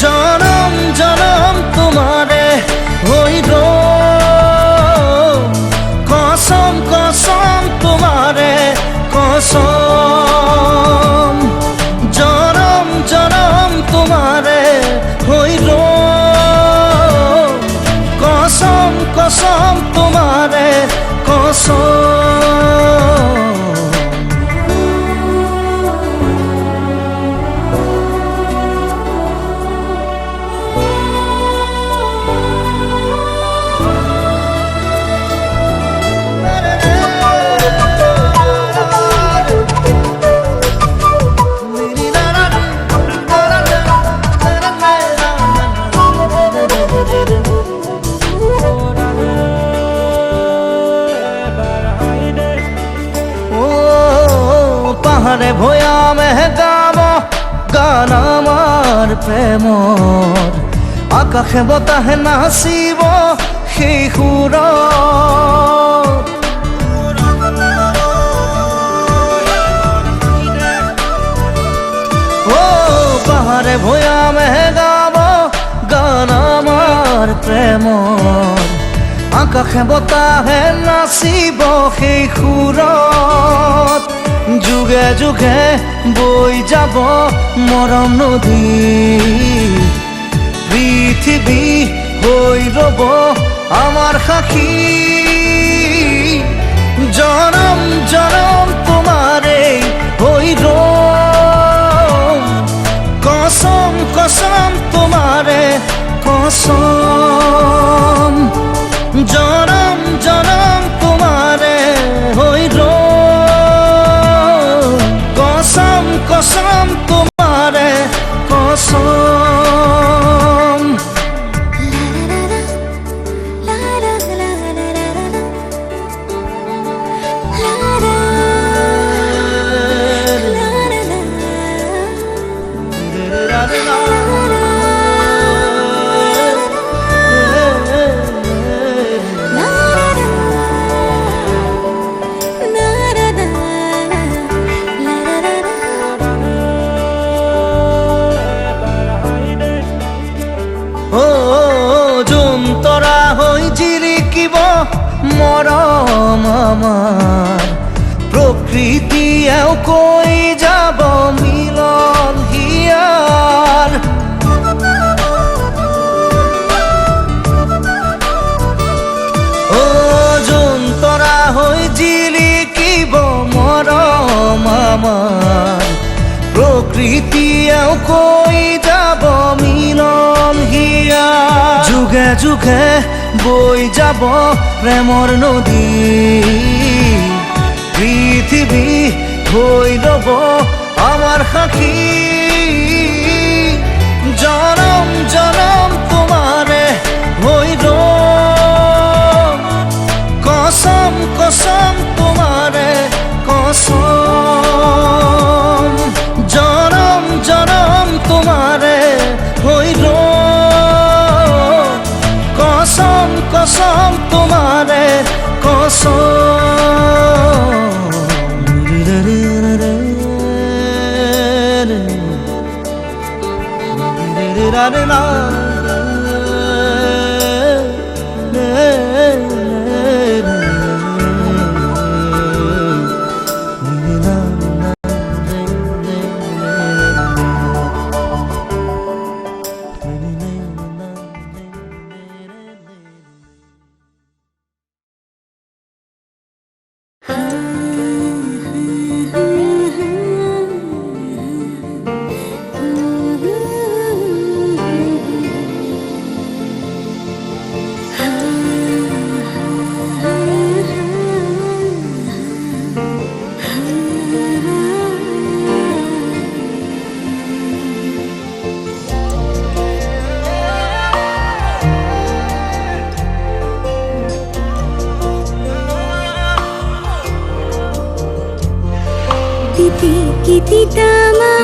জনম জনম তোমারে হইল কসম কসম তোমারে কসম জনম জনম তোমারে হইল কসম কসম তোমারে কসম পাহাড়ে ভয়া মেহগাম গান আমার প্রেমর আকাশে বতাহে নাচিব সেই সুৰ ও পাহাড়ে ভয়া মেহগাম গান আমাৰ প্ৰেমৰ আকাশে বতাহে নাচিব সেই সুৰত যুগে যুগে বই যাব মরম নদী পৃথিবী হই রব আমার সাক্ষী জনম জনম তোমারে হইল কসম কসম তোমারে কসম জনম জনম তোমারে হইল কসম কসম তোমারে কসম তৰা হৈ জিৰিকিব মৰম আমাৰ প্ৰকৃতিয়েও কৈ যাব মিলন হিয়াৰ ও জোন তৰা হৈ জিৰিকিব মৰম আমাৰ প্ৰকৃতিয়েও কৈ যাব মিলন হিয়াৰ যুগে যুগে বই যাব প্ৰেমৰ নদী পৃথিৱী হৈ ৰব আমাৰ সাক্ষী জনম জনম তোমাৰে হইল কসম কসম তোমাৰে কসম জনম জনম তোমাৰে হইল কসম কসম তোমাৰে কসম তিতামা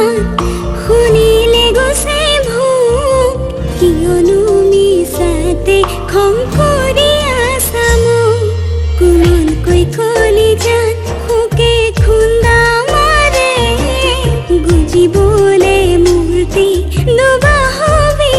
শুনিলে গছে ভোক কিয়নো মিছাতে খং কৰি আছাম কোনকৈ কলি যান শোকে খুন্দা মাৰে গুজিবলে মূৰ্তি দুবা হবি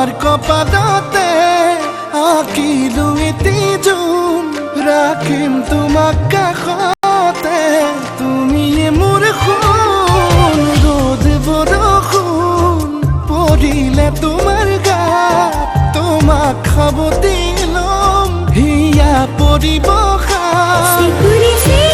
তোমাৰ কপালতে আঁকিলো এটি জোন ৰাখিম তোমাক কাষতে তুমিয়ে মোৰ সোণ ৰ'দ বৰষুণ পৰিলে তোমাৰ গাত তোমাক সাৱটি ল'ম হিয়া পৰিব খাত চিকুৰিছে